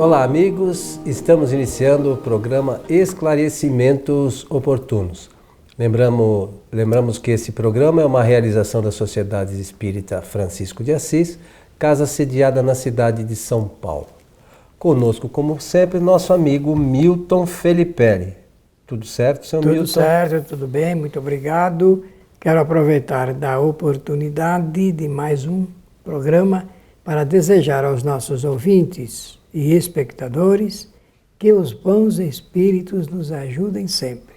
Olá, amigos. Estamos iniciando o programa Esclarecimentos Oportunos. Lembramos que esse programa é uma realização da Sociedade Espírita Francisco de Assis, casa sediada na cidade de São Paulo. Conosco, como sempre, nosso amigo Milton Felipe. Tudo certo, seu Milton? Tudo certo, tudo bem, muito obrigado. Quero aproveitar da oportunidade de mais um programa para desejar aos nossos ouvintes e espectadores que os bons espíritos nos ajudem sempre.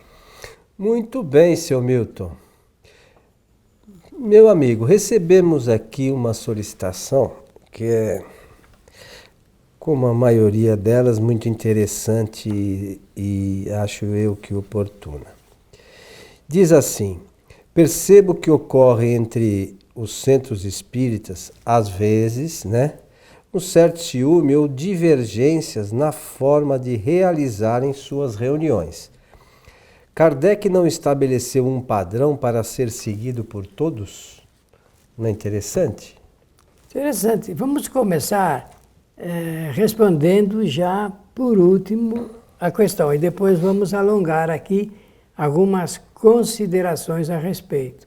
Muito bem, seu Milton. Meu amigo, recebemos aqui uma solicitação que é, como a maioria delas, muito interessante e acho eu que oportuna. Diz assim: percebo que ocorre entre os centros espíritas, às vezes, um certo ciúme ou divergências na forma de realizarem suas reuniões. Kardec não estabeleceu um padrão para ser seguido por todos? Não é interessante? Interessante. Vamos começar respondendo já por último a questão e depois vamos alongar aqui algumas considerações a respeito.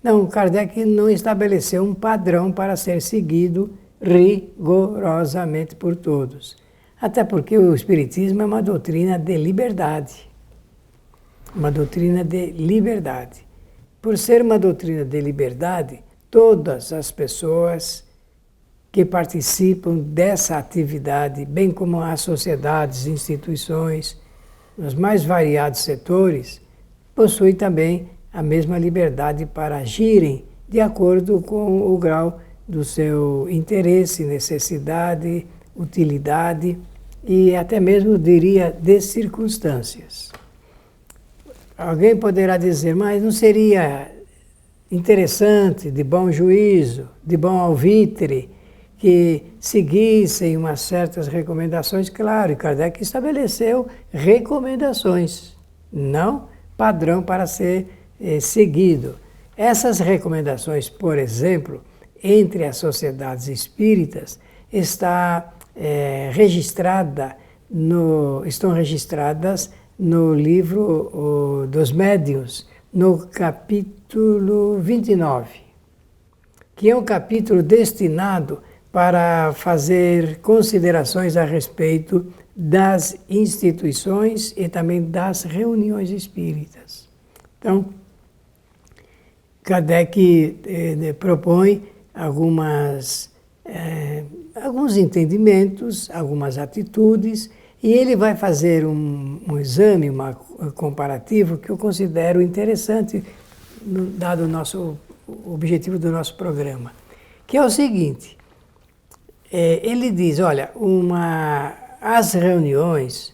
Não, Kardec não estabeleceu um padrão para ser seguido rigorosamente por todos. Até porque o Espiritismo é uma doutrina de liberdade. Uma doutrina de liberdade. Por ser uma doutrina de liberdade, todas as pessoas que participam dessa atividade, bem como as sociedades, instituições, nos mais variados setores, possuem também a mesma liberdade para agirem de acordo com o grau do seu interesse, necessidade, utilidade e até mesmo, diria, de circunstâncias. Alguém poderá dizer, mas não seria interessante, de bom juízo, de bom alvitre, que seguissem umas certas recomendações? Claro, e Kardec estabeleceu recomendações, não padrão para ser seguido. Essas recomendações, por exemplo, entre as sociedades espíritas, estão registradas no livro dos Médiuns, no capítulo 29, que é um capítulo destinado para fazer considerações a respeito das instituições e também das reuniões espíritas. Então, Kardec propõe alguns entendimentos, algumas atitudes, e ele vai fazer um exame, um comparativo que eu considero interessante, dado o objetivo do nosso programa, que é o seguinte: ele diz, olha, as reuniões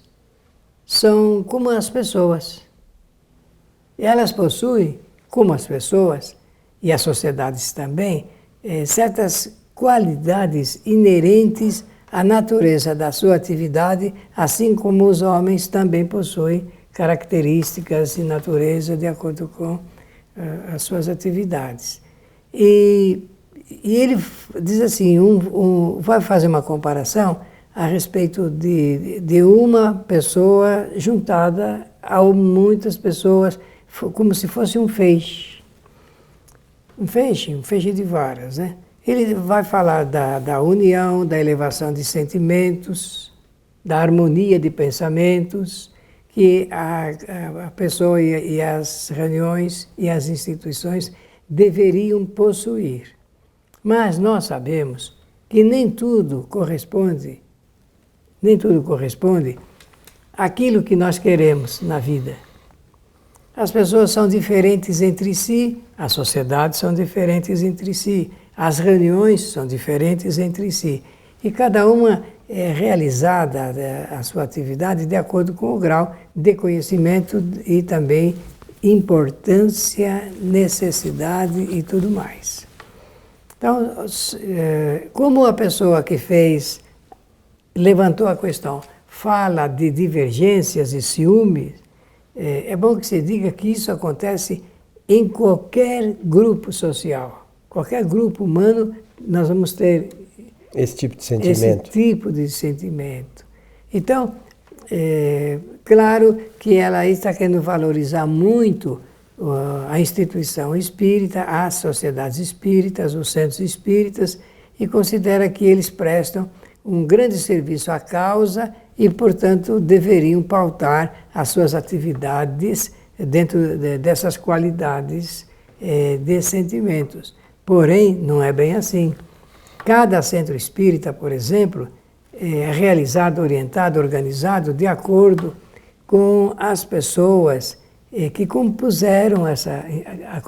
são como as pessoas. Elas possuem, como as pessoas, e as sociedades também, certas qualidades inerentes à natureza da sua atividade, assim como os homens também possuem características e natureza de acordo com as suas atividades. E ele diz assim, vai fazer uma comparação a respeito de uma pessoa juntada a muitas pessoas, como se fosse um feixe. Um feixe de varas, né? Ele vai falar da união, da elevação de sentimentos, da harmonia de pensamentos, que a pessoa e as reuniões e as instituições deveriam possuir. Mas nós sabemos que nem tudo corresponde àquilo que nós queremos na vida. As pessoas são diferentes entre si, as sociedades são diferentes entre si, as reuniões são diferentes entre si. E cada uma é realizada a sua atividade de acordo com o grau de conhecimento e também importância, necessidade e tudo mais. Então, como a pessoa que levantou a questão, fala de divergências e ciúmes, é bom que se diga que isso acontece em qualquer grupo social, qualquer grupo humano, nós vamos ter esse tipo de sentimento. Esse tipo de sentimento. Então, claro que ela está querendo valorizar muito a instituição espírita, as sociedades espíritas, os centros espíritas, e considera que eles prestam um grande serviço à causa e, portanto, deveriam pautar as suas atividades dentro dessas qualidades de sentimentos. Porém, não é bem assim. Cada centro espírita, por exemplo, é realizado, orientado, organizado de acordo com as pessoas que compuseram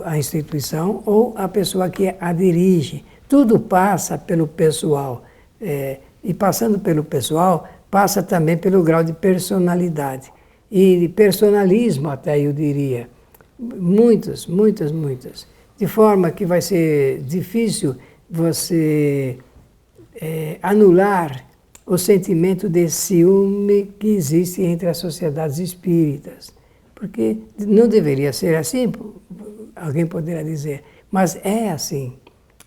a instituição ou a pessoa que a dirige. Tudo passa pelo pessoal. E passando pelo pessoal, passa também pelo grau de personalidade. E personalismo, até eu diria. Muitas. De forma que vai ser difícil você anular o sentimento de ciúme que existe entre as sociedades espíritas. Porque não deveria ser assim, alguém poderá dizer, mas é assim,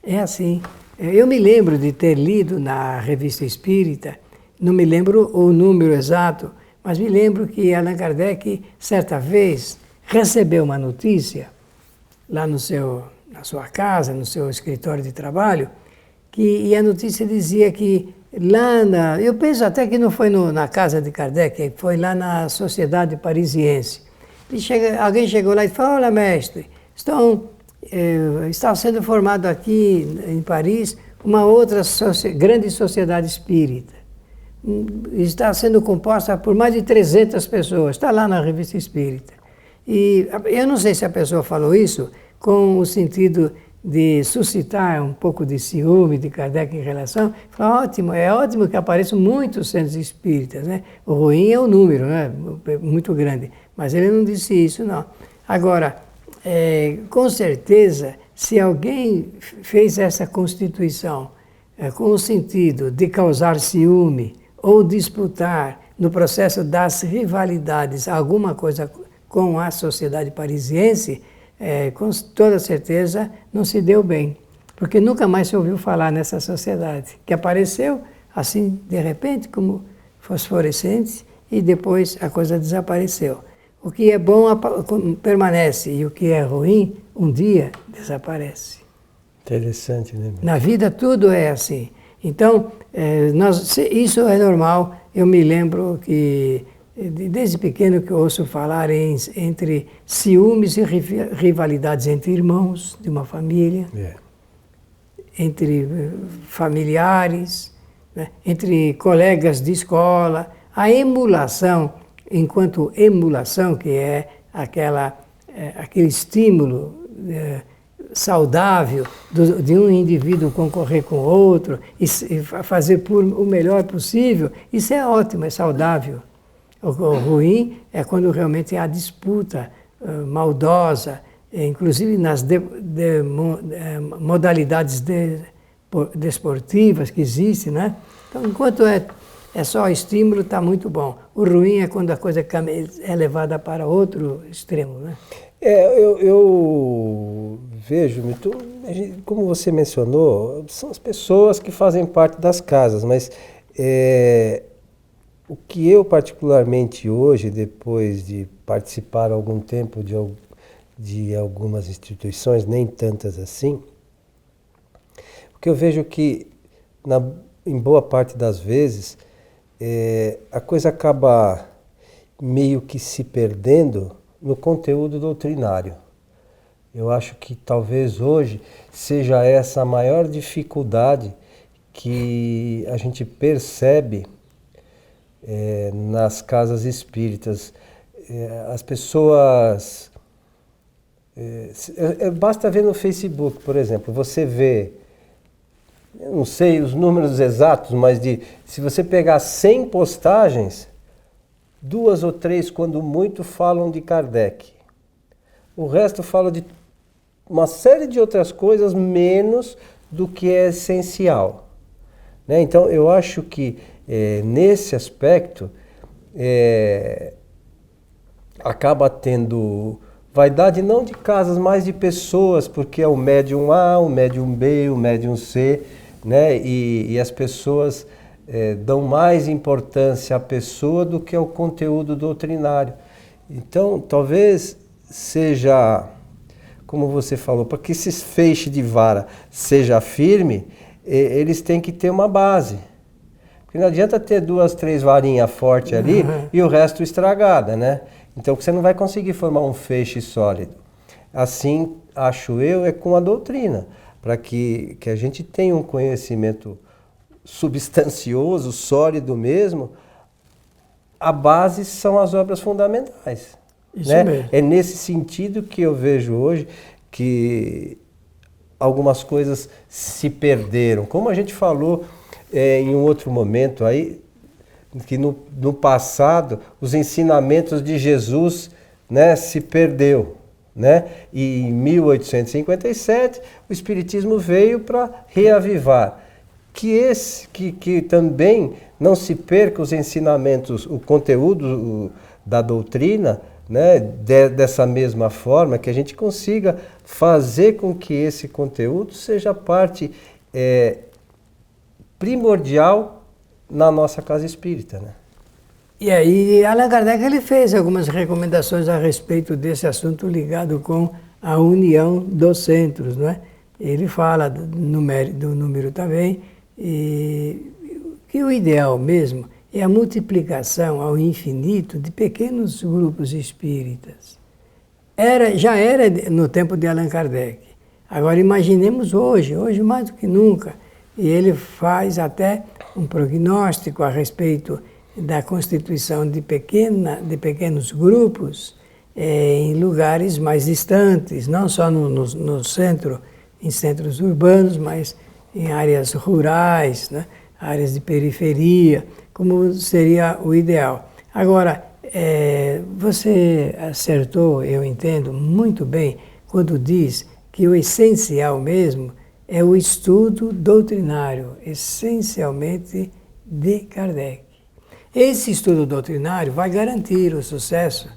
é assim. Eu me lembro de ter lido na Revista Espírita, não me lembro o número exato, mas me lembro que Allan Kardec, certa vez, recebeu uma notícia lá na sua casa, no seu escritório de trabalho, e a notícia dizia que lá eu penso até que não foi na casa de Kardec, foi lá na Sociedade Parisiense. Alguém chegou lá e falou, olha mestre, está sendo formado aqui em Paris uma outra grande sociedade espírita. Está sendo composta por mais de 300 pessoas, está lá na Revista Espírita. E eu não sei se a pessoa falou isso com o sentido de suscitar um pouco de ciúme de Kardec em relação, ótimo, é ótimo que apareçam muitos centros espíritas, né? O ruim é o número, né? Muito grande, mas ele não disse isso, não. Agora, com certeza, se alguém fez essa constituição com o sentido de causar ciúme ou disputar no processo das rivalidades alguma coisa com a sociedade parisiense, com toda certeza não se deu bem, porque nunca mais se ouviu falar nessa sociedade, que apareceu assim, de repente, como fosforescente, e depois a coisa desapareceu. O que é bom permanece, e o que é ruim, um dia desaparece. Interessante, né? Na vida tudo é assim. Então, isso é normal. Eu me lembro que desde pequeno que eu ouço falar entre ciúmes e rivalidades entre irmãos de uma família, entre familiares, né, entre colegas de escola. A emulação, enquanto emulação, que é aquele estímulo saudável de um indivíduo concorrer com o outro e fazer o melhor possível, isso é ótimo, é saudável. O ruim é quando realmente há disputa maldosa, inclusive nas modalidades desportivas que existem, né? Então, enquanto é só estímulo, está muito bom. O ruim é quando a coisa é levada para outro extremo, né? Eu vejo, como você mencionou, são as pessoas que fazem parte das casas, mas o que eu particularmente hoje, depois de participar algum tempo de algumas instituições, nem tantas assim, o que eu vejo que, em boa parte das vezes, a coisa acaba meio que se perdendo no conteúdo doutrinário. Eu acho que talvez hoje seja essa a maior dificuldade que a gente percebe nas casas espíritas. As pessoas... basta ver no Facebook, por exemplo, você vê, eu não sei os números exatos, mas se você pegar 100 postagens, 2 ou 3, quando muito, falam de Kardec. O resto fala de uma série de outras coisas, menos do que é essencial. Né? Então, eu acho que nesse aspecto acaba tendo vaidade não de casas, mas de pessoas, porque é o médium A, o médium B, o médium C, né? E as pessoas dão mais importância à pessoa do que ao conteúdo doutrinário. Então, talvez seja, como você falou, para que esse feixe de vara seja firme, eles têm que ter uma base. Porque não adianta ter 2, 3 varinhas fortes ali e o resto estragada, né? Então você não vai conseguir formar um feixe sólido. Assim, acho eu, é com a doutrina, para que a gente tenha um conhecimento substancioso, sólido mesmo. A base são as obras fundamentais. Isso né? mesmo. É nesse sentido que eu vejo hoje que algumas coisas se perderam. Como a gente falou em um outro momento aí, que no passado os ensinamentos de Jesus, né, se perdeu. Né? E em 1857 o Espiritismo veio para reavivar. Que também não se perca os ensinamentos, o conteúdo da doutrina, né, dessa mesma forma, que a gente consiga fazer com que esse conteúdo seja parte primordial na nossa casa espírita. Né? E aí, Allan Kardec ele fez algumas recomendações a respeito desse assunto ligado com a união dos centros. Não é? Ele fala do número também, e que o ideal mesmo é a multiplicação ao infinito de pequenos grupos espíritas. Já era no tempo de Allan Kardec. Agora imaginemos hoje mais do que nunca. E ele faz até um prognóstico a respeito da constituição de pequenos grupos em lugares mais distantes, não só no centro, em centros urbanos, mas em áreas rurais, né? Áreas de periferia, como seria o ideal. Agora, você acertou, eu entendo muito bem, quando diz que o essencial mesmo é o estudo doutrinário, essencialmente de Kardec. Esse estudo doutrinário vai garantir o sucesso,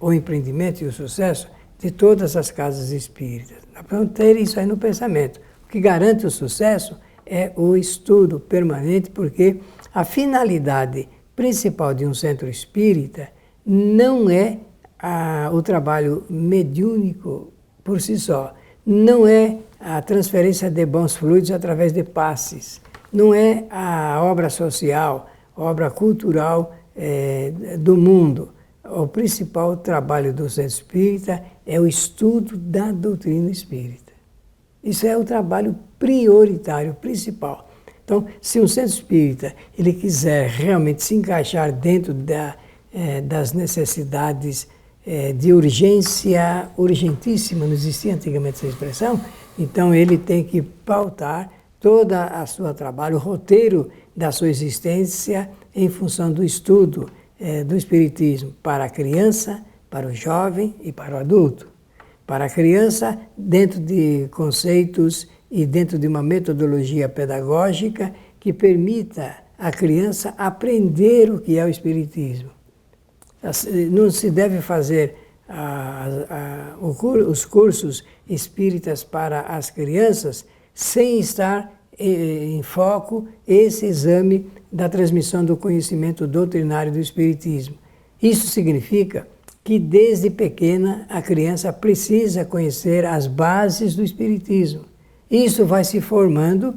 o empreendimento e o sucesso de todas as casas espíritas. Dá para ter isso aí no pensamento. O que garante o sucesso é o estudo permanente, porque a finalidade principal de um centro espírita não é o trabalho mediúnico por si só, não é a transferência de bons fluidos através de passes, não é a obra social, obra cultural do mundo. O principal trabalho do centro espírita é o estudo da doutrina espírita. Isso é o trabalho prioritário, principal. Então, se um centro espírita ele quiser realmente se encaixar dentro das necessidades de urgência, urgentíssima, não existia antigamente essa expressão, então ele tem que pautar toda a sua trabalho, o roteiro da sua existência em função do estudo do Espiritismo para a criança, para o jovem e para o adulto. Para a criança, dentro de conceitos e dentro de uma metodologia pedagógica que permita à criança aprender o que é o Espiritismo. Não se deve fazer os cursos espíritas para as crianças sem estar em foco esse exame da transmissão do conhecimento doutrinário do Espiritismo. Isso significa que desde pequena a criança precisa conhecer as bases do Espiritismo. Isso vai se formando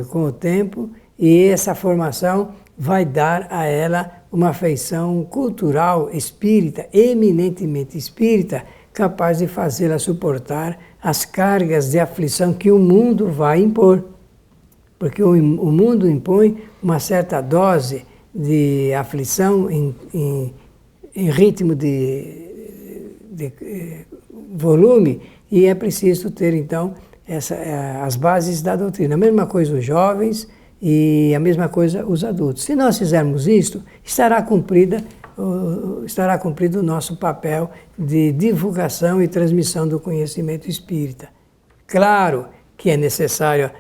com o tempo e essa formação vai dar a ela uma feição cultural espírita, eminentemente espírita, capaz de fazê-la suportar as cargas de aflição que o mundo vai impor. Porque o mundo impõe uma certa dose de aflição em ritmo de volume, e é preciso ter, então, as bases da doutrina. A mesma coisa os jovens e a mesma coisa os adultos. Se nós fizermos isto, estará cumprido o nosso papel de divulgação e transmissão do conhecimento espírita. Claro que é necessário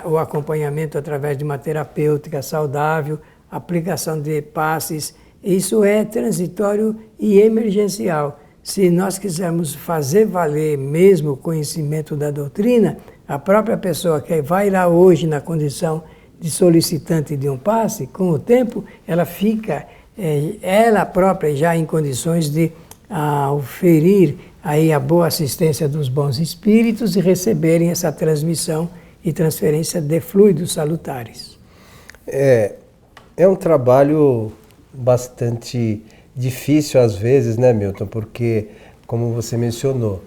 o acompanhamento através de uma terapêutica saudável, aplicação de passes. Isso é transitório e emergencial. Se nós quisermos fazer valer mesmo o conhecimento da doutrina, a própria pessoa que vai lá hoje na condição de solicitante de um passe, com o tempo ela fica, ela própria já em condições de oferir aí a boa assistência dos bons espíritos e receberem essa transmissão e transferência de fluidos salutares. É um trabalho bastante difícil às vezes, né, Milton? Porque, como você mencionou,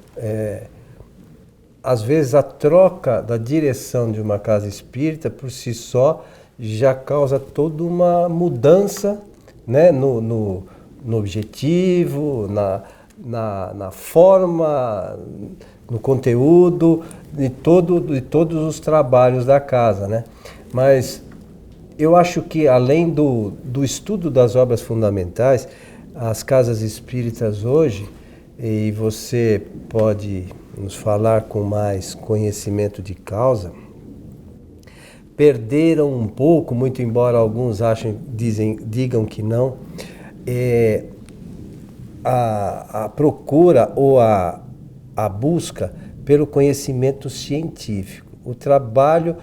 às vezes a troca da direção de uma casa espírita por si só já causa toda uma mudança, né, no objetivo, na forma, no conteúdo de todos os trabalhos da casa, né? Mas eu acho que além do estudo das obras fundamentais, as casas espíritas hoje, e você pode nos falar com mais conhecimento de causa, perderam um pouco, muito embora alguns digam que não, a procura ou a busca pelo conhecimento científico, o trabalho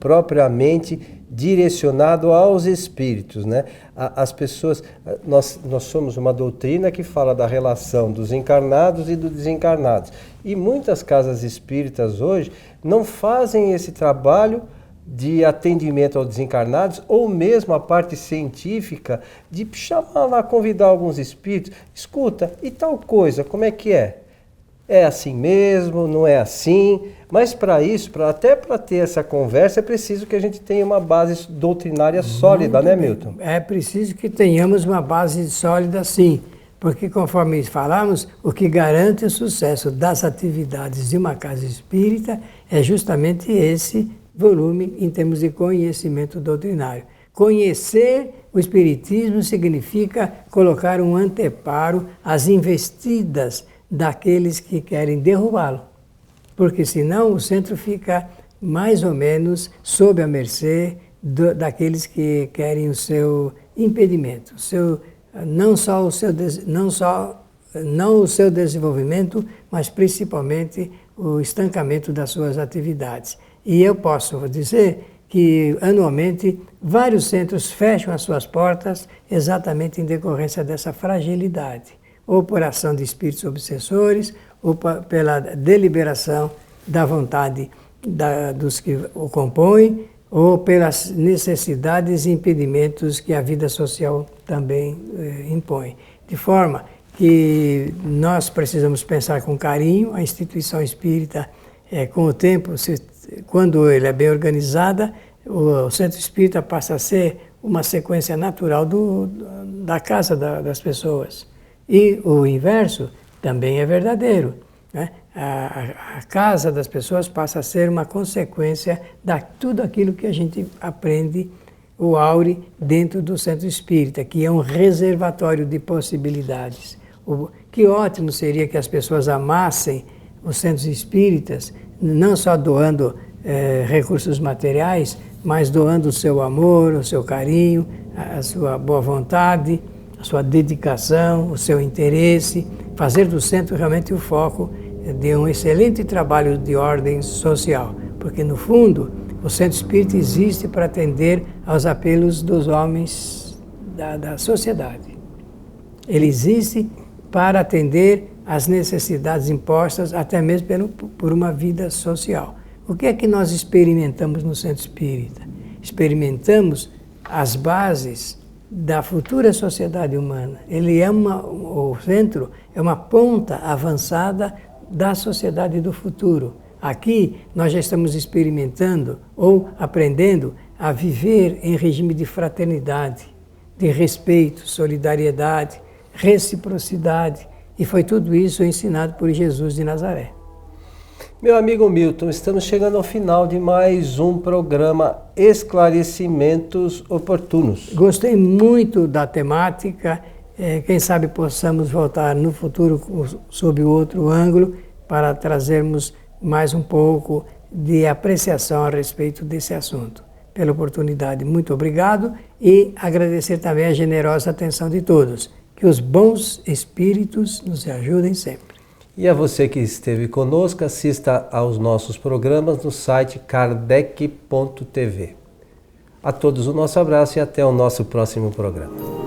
propriamente direcionado aos espíritos, né? As pessoas, nós somos uma doutrina que fala da relação dos encarnados e dos desencarnados. E muitas casas espíritas hoje não fazem esse trabalho de atendimento aos desencarnados, ou mesmo a parte científica de chamar lá, convidar alguns espíritos, escuta, e tal coisa, como é que é? É assim mesmo, não é assim? Mas para isso, até para ter essa conversa, é preciso que a gente tenha uma base doutrinária sólida, né, Milton? É preciso que tenhamos uma base sólida, sim. Porque, conforme falamos, o que garante o sucesso das atividades de uma casa espírita é justamente esse volume em termos de conhecimento doutrinário. Conhecer o Espiritismo significa colocar um anteparo às investidas daqueles que querem derrubá-lo. Porque senão o centro fica mais ou menos sob a mercê daqueles que querem o seu impedimento, não o seu desenvolvimento, mas principalmente o estancamento das suas atividades. E eu posso dizer que anualmente vários centros fecham as suas portas exatamente em decorrência dessa fragilidade, ou por ação de espíritos obsessores, ou pela deliberação da vontade dos que o compõem, ou pelas necessidades e impedimentos que a vida social também impõe. De forma que nós precisamos pensar com carinho a instituição espírita, com o tempo, quando ele é bem organizada, o centro espírita passa a ser uma sequência natural da casa das pessoas. E o inverso também é verdadeiro, né? A casa das pessoas passa a ser uma consequência de tudo aquilo que a gente aprende, o aure, dentro do centro espírita, que é um reservatório de possibilidades. Que ótimo seria que as pessoas amassem os centros espíritas, não só doando recursos materiais, mas doando o seu amor, o seu carinho, a sua boa vontade, a sua dedicação, o seu interesse, fazer do centro realmente o foco de um excelente trabalho de ordem social, porque no fundo o centro espírita existe para atender aos apelos dos homens da sociedade. Ele existe para atender às necessidades impostas até mesmo por uma vida social. O que é que nós experimentamos no centro espírita? Experimentamos as bases da futura sociedade humana. O centro é uma ponta avançada da sociedade do futuro. Aqui nós já estamos experimentando ou aprendendo a viver em regime de fraternidade, de respeito, solidariedade, reciprocidade, e foi tudo isso ensinado por Jesus de Nazaré. Meu amigo Milton, estamos chegando ao final de mais um programa Esclarecimentos Oportunos. Gostei muito da temática, quem sabe possamos voltar no futuro sob outro ângulo para trazermos mais um pouco de apreciação a respeito desse assunto. Pela oportunidade, muito obrigado, e agradecer também a generosa atenção de todos. Que os bons espíritos nos ajudem sempre. E a você que esteve conosco, assista aos nossos programas no site kardec.tv. A todos o nosso abraço e até o nosso próximo programa.